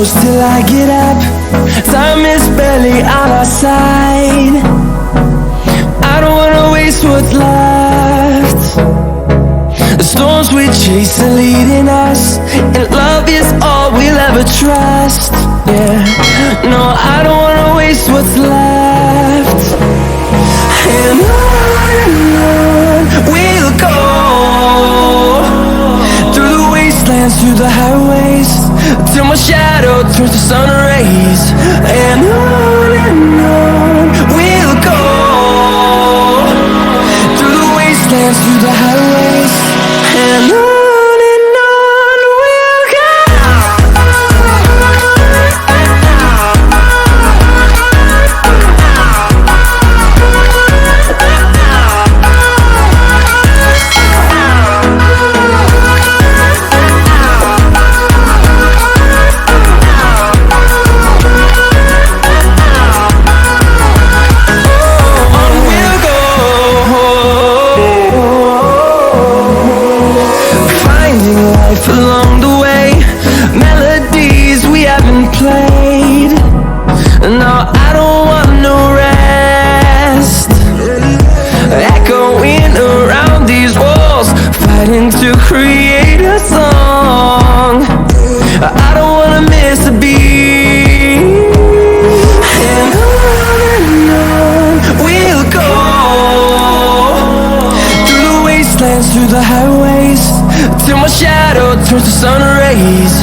close till I get up. Time is barely on our side. I don't wanna waste what's left. The storms we chase are leading us, and love is all we'll ever trust. Yeah, no, I don't wanna waste what's left. And on we'll go, through the wastelands, through the highways, till my shadow turns to sun rays. And on we'll go, through the wastelands, through the highways, and on we'll go. Along the way, melodies we haven't played. No, I don't want no rest. Echoing around these walls, fighting to create a song. I don't wanna miss a beat. And on we'll go, through the wastelands, through the highways, till my shadow turns to sun rays.